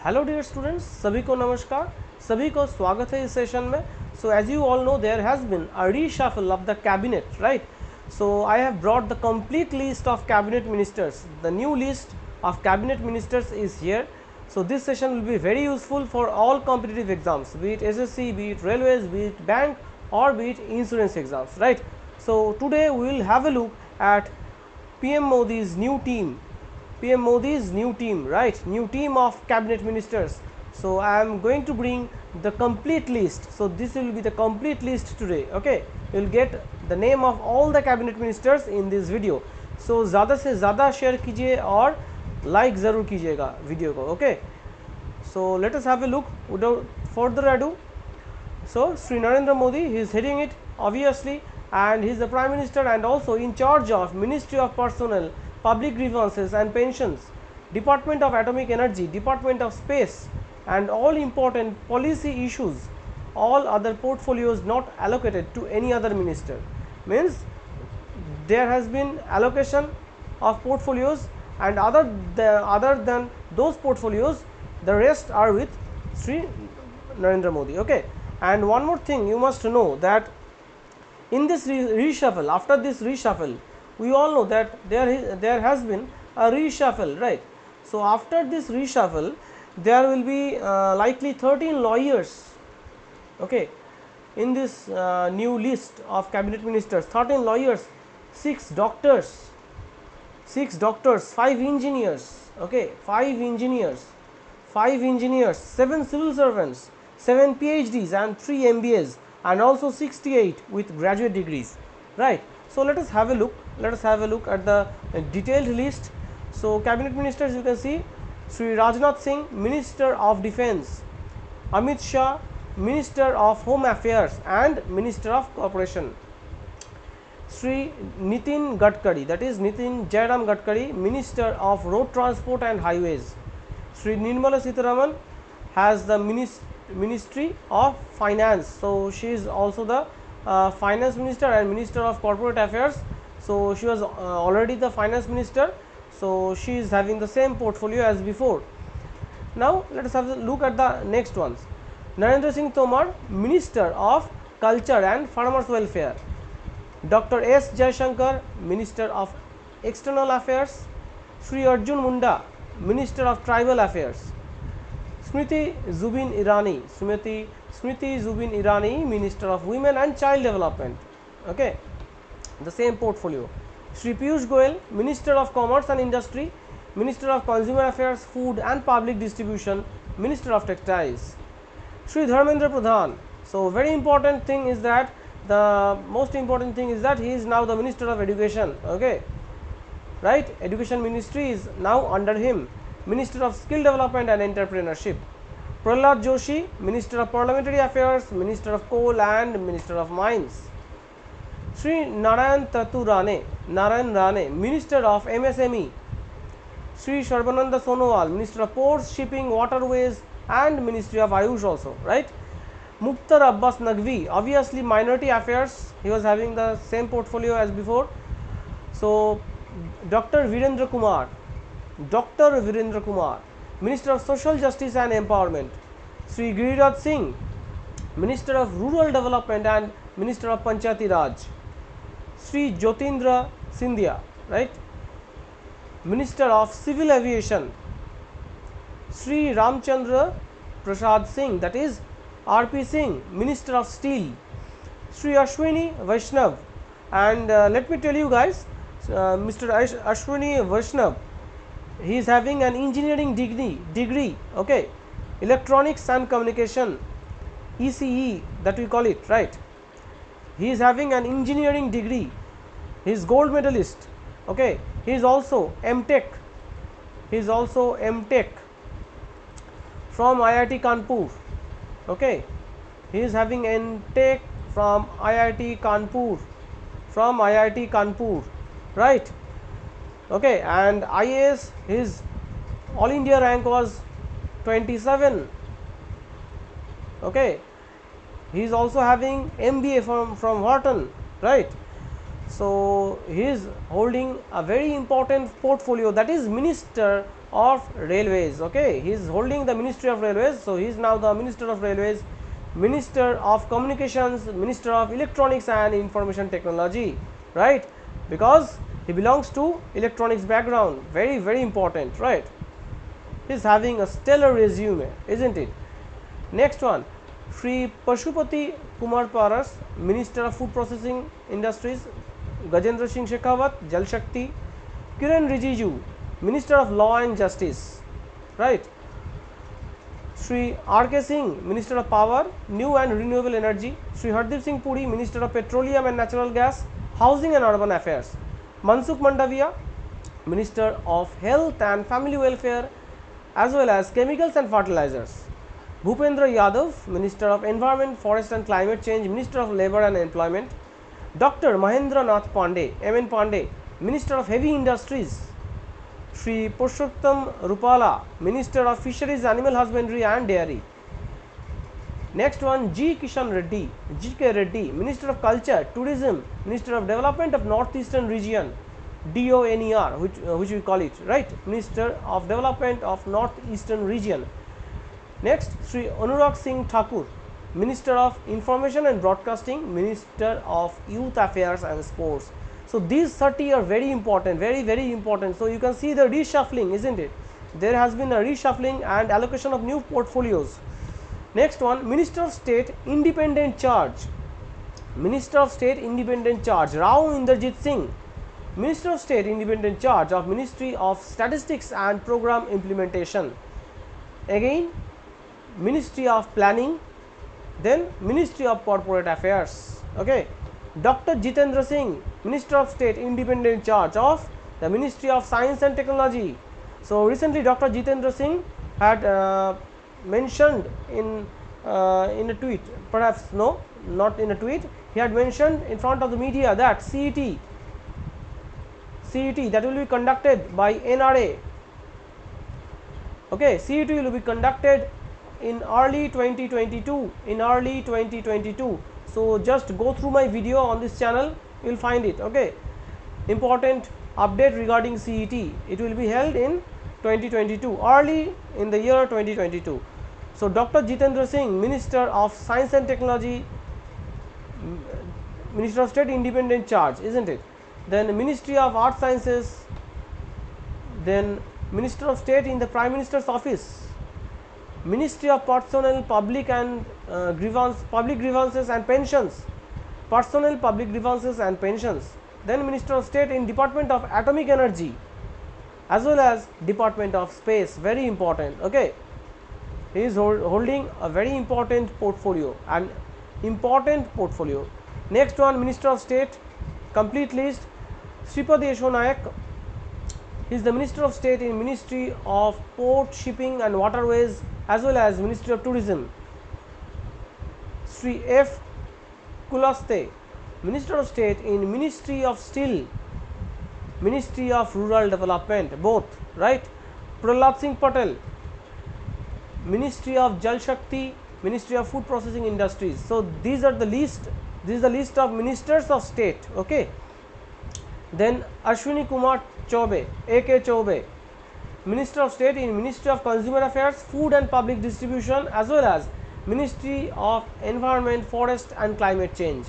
Hello dear students, सभी को नमस्कार, सभी को स्वागत है इस सेशन में। So as you all know there has been a reshuffle of the cabinet, right? So I have brought the complete list of cabinet ministers. The new list of cabinet ministers is here. So this session will be very useful for all competitive exams, be it SSC, be it railways, be it bank or be it insurance exams, right? So today we will have a look at PM Modi's new team, PM Modi's new team, right? New team of cabinet ministers. So I am going to bring the complete list. So this will be the complete list today. Okay, you will get the name of all the cabinet ministers in this video. So ज़्यादा से ज़्यादा share कीजिए और like ज़रूर कीजिएगा video को. Okay, so let us have a look without further ado. So Sri Narendra Modi, he is heading it obviously, and he is the Prime Minister and also in charge of Ministry of Personnel, Public Grievances and Pensions, Department of Atomic Energy, Department of Space, and all important policy issues, all other portfolios not allocated to any other minister. Means there has been allocation of portfolios, and other than those portfolios, the rest are with Sri Narendra Modi. Okay, and one more thing you must know, that in this reshuffle, after this reshuffle, we all know that there has been a reshuffle, right? So after this reshuffle, there will be likely 13 lawyers, okay, in this new list of cabinet ministers. 13 lawyers, 6 doctors, 5 engineers, okay, 5 engineers, 7 civil servants, 7 PhDs and 3 MBAs, and also 68 with graduate degrees, right? So let us have a look at the detailed list. So cabinet ministers, you can see Sri Rajnath Singh, Minister of Defence, Amit Shah, Minister of Home Affairs and Minister of Corporation, Sri Nitin Gadkari, that is Nitin Jairam Gadkari, Minister of Road Transport and Highways. Sri Nirmala Sitharaman has the Ministry of Finance, so she is also the Finance Minister and Minister of Corporate Affairs. So she was already the Finance Minister, so she is having the same portfolio as before. Now let us have a look at the next ones. Narendra Singh Tomar, Minister of Culture and Farmers Welfare. Dr. S. Jaishankar, Minister of External Affairs. Sri Arjun Munda, Minister of Tribal Affairs. Smriti Zubin Irani, Minister of Women and Child Development. Okay, the same portfolio. Sri Piyush Goyal, Minister of Commerce and Industry, Minister of Consumer Affairs, Food and Public Distribution, Minister of Textiles. Sri Dharmendra Pradhan. So very important thing is that, the most important thing is that he is now the Minister of Education. Okay, right? Education Ministry is now under him. Minister of Skill Development and Entrepreneurship. Prahlad Joshi, Minister of Parliamentary Affairs, Minister of Coal and Minister of Mines. Sri Narayan Rane, Minister of MSME. Sri Sarbananda Sonowal, Minister of Ports, Shipping, Waterways and Ministry of Ayush also, right? Mukhtar Abbas Naqvi, obviously Minority Affairs, he was having the same portfolio as before. So Dr. Virendra Kumar, Minister of Social Justice and Empowerment. Sri Giriraj Singh, Minister of Rural Development and Minister of Panchayati Raj. Sri Jyotindra Scindia, right, Minister of Civil Aviation. Sri Ramchandra Prasad Singh, that is RP Singh, Minister of Steel. Sri Ashwini Vaishnav, and let me tell you guys, Mr. Ashwini Vaishnav, he is having an engineering degree, okay, Electronics and Communication, ECE that we call it, right? He is having an engineering degree, he is gold medalist, okay. He is also MTech, from IIT Kanpur, okay. He is having MTech from IIT Kanpur, right? Okay, and IAS, his all India rank was 27, okay. He is also having MBA from Wharton, right? So he is holding a very important portfolio, that is Minister of Railways. Okay, he is holding the Ministry of Railways. So he is now the Minister of Railways, Minister of Communications, Minister of Electronics and Information Technology, right? Because he belongs to electronics background, very important, right? He is having a stellar resume, isn't it? Next one, Sri Pashupati Kumar Paras, Minister of Food Processing Industries, Gajendra Singh Shekhawat, Jal Shakti, Kiran Rijiju, Minister of Law and Justice, right? Sri R.K. Singh, Minister of Power, New and Renewable Energy, Sri Hardeep Singh Puri, Minister of Petroleum and Natural Gas, Housing and Urban Affairs, Mansukh Mandaviya, Minister of Health and Family Welfare as well as Chemicals and Fertilizers, Bhupendra Yadav, Minister of Environment, Forest and Climate Change, Minister of Labour and Employment, Dr. Mahendra Nath Pandey, M.N. Pandey, Minister of Heavy Industries, Sri Purushottam Rupala, Minister of Fisheries, Animal Husbandry and Dairy. Next one, G. Kishan Reddy, G.K. Reddy, Minister of Culture, Tourism, Minister of Development of Northeastern Region, DONER, which we call it, right? Minister of Development of Northeastern Region. Next, Sri Anurag Singh Thakur, Minister of Information and Broadcasting, Minister of Youth Affairs and Sports. So these 30 are very important, very important. So you can see the reshuffling, isn't it? There has been a reshuffling and allocation of new portfolios. Next one, Minister of State Independent Charge, Minister of State Independent Charge, Rao Inderjit Singh, Minister of State Independent Charge of Ministry of Statistics and Program Implementation. Again, Ministry of Planning, then Ministry of Corporate Affairs. Okay, Dr. Jitendra Singh, Minister of State Independent Charge of the Ministry of Science and Technology. So recently Dr. Jitendra Singh had mentioned in a tweet, perhaps no, not in a tweet, he had mentioned in front of the media that CET that will be conducted by NRA. Okay, CET will be conducted in early 2022, so just go through my video on this channel, you will find it. Okay, important update regarding CET, it will be held in 2022, early in the year 2022. So Dr. Jitendra Singh, Minister of Science and Technology, Minister of State Independent Charge, isn't it? Then Ministry of Art Sciences, then Minister of State in the Prime Minister's Office, Ministry of Personnel, Public and Public Grievances and Pensions, Personnel, Public Grievances and Pensions, then Minister of State in Department of Atomic Energy as well as Department of Space, very important. Okay, he is holding a very important portfolio, an important portfolio. Next one, Minister of State, complete list, Sripad Yesho Nayak, he is the Minister of State in Ministry of Port, Shipping and Waterways as well as Ministry of Tourism. Sri F. Kulaste, Minister of State in Ministry of Steel, Ministry of Rural Development, both, right? Prahlad Singh Patel, Ministry of Jal Shakti, Ministry of Food Processing Industries. So these are the list, this is the list of ministers of state. Okay, then Ashwini Kumar Choube, AK Choube, Minister of State in Ministry of Consumer Affairs, Food and Public Distribution as well as Ministry of Environment, Forest and Climate Change.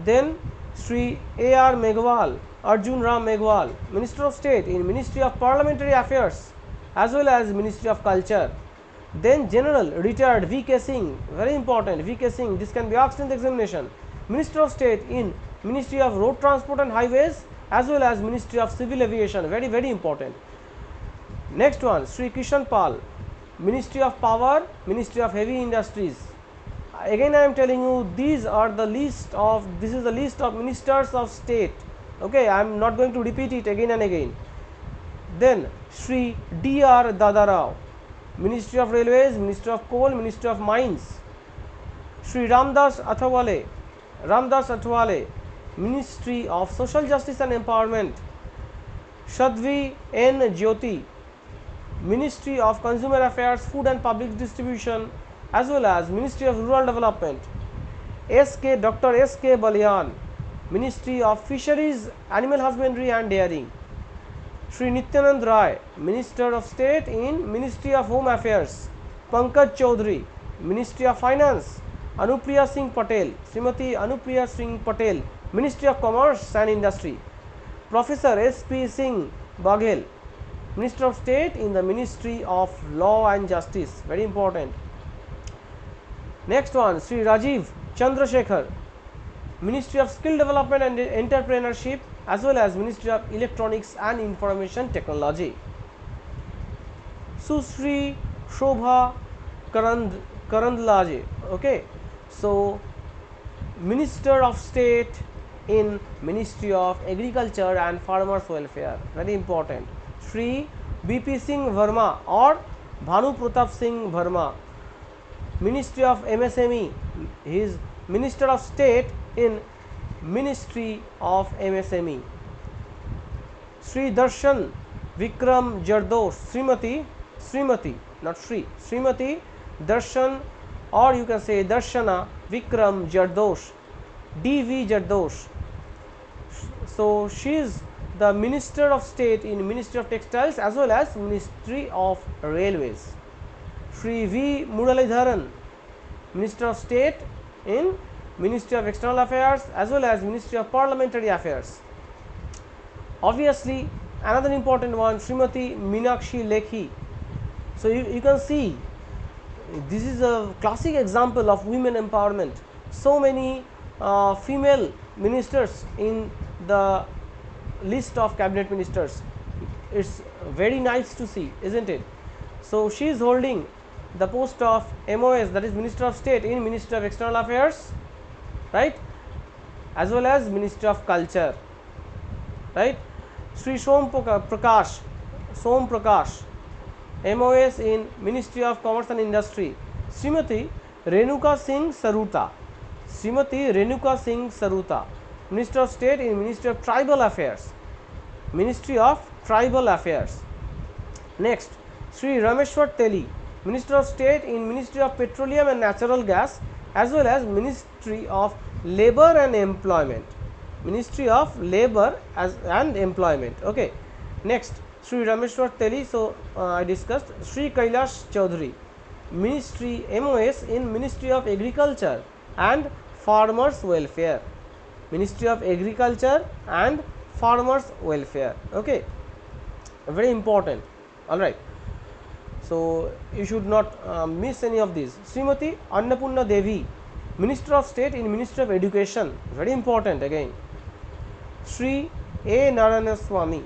Then Sri A.R. Meghwal, Arjun Ram Meghwal, Minister of State in Ministry of Parliamentary Affairs as well as Ministry of Culture. Then General Retired V.K. Singh, very important, V.K. Singh, this can be asked in the examination, Minister of State in Ministry of Road Transport and Highways as well as Ministry of Civil Aviation, very important. Next one, Sri Kishan Pal, Ministry of Power, Ministry of Heavy Industries. Again I am telling you, these are the list of, this is the list of ministers of state. Okay, I am not going to repeat it again and again. Then Sri D.R. Dadarao, Ministry of Railways, Ministry of Coal, Ministry of Mines. Sri Ramdas Athwale, Ministry of Social Justice and Empowerment. Shadvi N. Jyoti, Ministry of Consumer Affairs, Food and Public Distribution as well as Ministry of Rural Development. Dr. S.K. Balyan, Ministry of Fisheries, Animal Husbandry and Dairying. Shri Nityanand Rai, Minister of State in Ministry of Home Affairs. Pankaj Chaudhary, Ministry of Finance. Anupriya Singh Patel, Srimati Anupriya Singh Patel, Ministry of Commerce and Industry. Professor S.P. Singh Baghel, Minister of State in the Ministry of Law and Justice. Very important. Next one, Sri Rajiv Chandrasekhar, Ministry of Skill Development and Entrepreneurship, as well as Ministry of Electronics and Information Technology. Susri Shobha Karandlaje, okay. So, Minister of State in Ministry of Agriculture and Farmers Welfare, very important. Shri B.P. Singh Verma or Bhanu Pratap Singh Verma, Ministry of MSME, he is Minister of State in Ministry of MSME. Sri Darshan Vikram Jardosh, Srimati, not Sri, Srimati Darshan, or you can say Darshana Vikram Jardosh, D.V. Jardosh. So she is the Minister of State in Ministry of Textiles as well as Ministry of Railways. Sri V. Muralidharan, Minister of State in Ministry of External Affairs as well as Ministry of Parliamentary Affairs. Obviously, another important one, Srimati Meenakshi Lekhi. So you can see this is a classic example of women empowerment. So many female ministers in the list of cabinet ministers. It's very nice to see, isn't it? So she is holding the post of MOS, that is Minister of State in Ministry of External Affairs, right, as well as Ministry of Culture, right. Sri Som Prakash, MOS in Ministry of Commerce and Industry. Srimati Renuka Singh Saruta, Minister of State in Ministry of Tribal Affairs. Next, Sri Rameshwar Teli, Minister of State in Ministry of Petroleum and Natural Gas as well as Ministry of Labour and Employment. Okay. Next, Sri Rameshwar Teli, so I discussed. Sri Kailash Chaudhary, Ministry MOS in Ministry of Agriculture and Farmers Welfare. Okay, very important. All right, so you should not miss any of these. Srimati Annapurna Devi, Minister of State in Ministry of Education, very important again. Sri A. Narayana Swamy,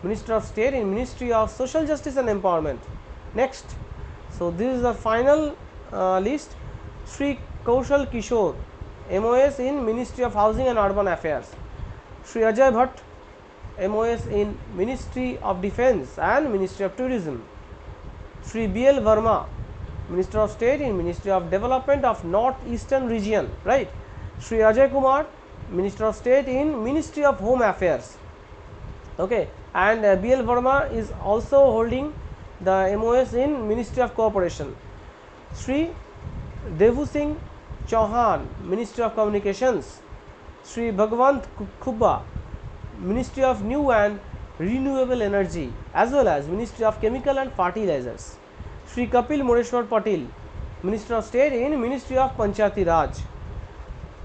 Minister of State in Ministry of Social Justice and Empowerment. Next, so this is the final list. Sri Kaushal Kishore, MOS in Ministry of Housing and Urban Affairs. Sri Ajay Bhatt, MOS in Ministry of Defence and Ministry of Tourism. Sri B.L. Verma, Minister of State in Ministry of Development of North Eastern Region, right. Sri Ajay Kumar, Minister of State in Ministry of Home Affairs. Okay, and B.L. Verma is also holding the MOS in Ministry of Cooperation. Sri Devu Singh Chauhan, Ministry of Communications. Sri Bhagwant Khubba, Ministry of New and Renewable Energy as well as Ministry of Chemical and Fertilizers. Sri Kapil Moreshwar Patil, Minister of State in Ministry of Panchayati Raj.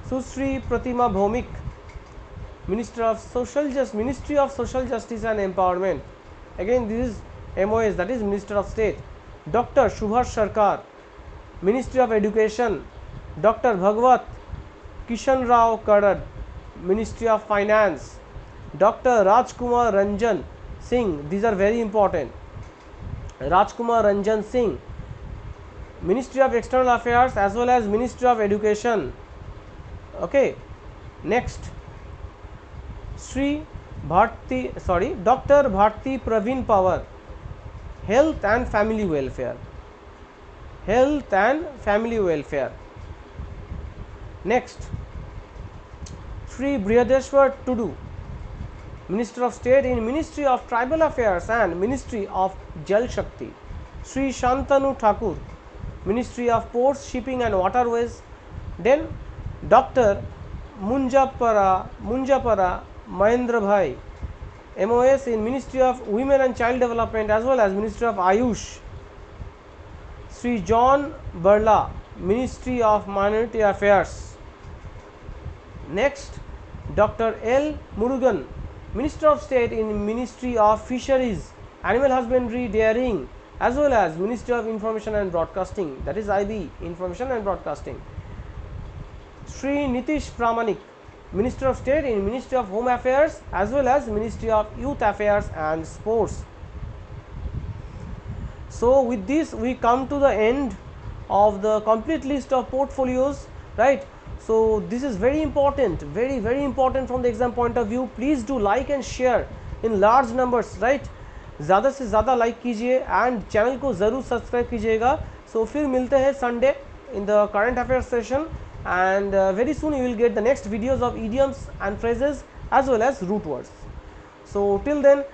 Susri Pratima Bhomik, Ministry of Social Justice and Empowerment. Again, this is MOS, that is Minister of State. Dr. Subhash Sarkar, Ministry of Education. Dr. Bhagwat Kishan Rao Kadad, Ministry of Finance. Dr. Rajkumar Ranjan Singh, these are very important. Rajkumar Ranjan Singh, Ministry of External Affairs as well as Ministry of Education. Okay. Next, Dr. Bharti Praveen Pawar, Health and Family Welfare. Next, Sri Brihadeshwar Tudu, Minister of State in Ministry of Tribal Affairs and Ministry of Jal Shakti. Sri Shantanu Thakur, Ministry of Ports, Shipping and Waterways. Then Dr. Munjapara Mahendra Bhai, MOS in Ministry of Women and Child Development as well as Ministry of Ayush. Sri John Barla, Ministry of Minority Affairs. Next, Dr. L. Murugan, Minister of State in Ministry of Fisheries, Animal Husbandry, Dairying as well as Ministry of Information and Broadcasting, that is IB, Information and Broadcasting. Sri Nitish Pramanik, Minister of State in Ministry of Home Affairs as well as Ministry of Youth Affairs and Sports. So with this we come to the end of the complete list of portfolios, right? So this is very important, very important from the exam point of view. Please do like and share in large numbers, right? ज़्यादा से ज़्यादा like कीजिए and channel को ज़रूर subscribe कीजिएगा. सो फिर मिलते हैं Sunday in the current affair session and very soon you will get the next videos of idioms and phrases as well as root words. So till then,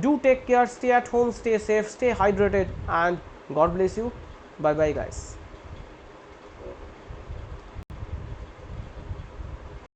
do take care, stay at home, stay safe, stay hydrated, and God bless you. Bye bye guys.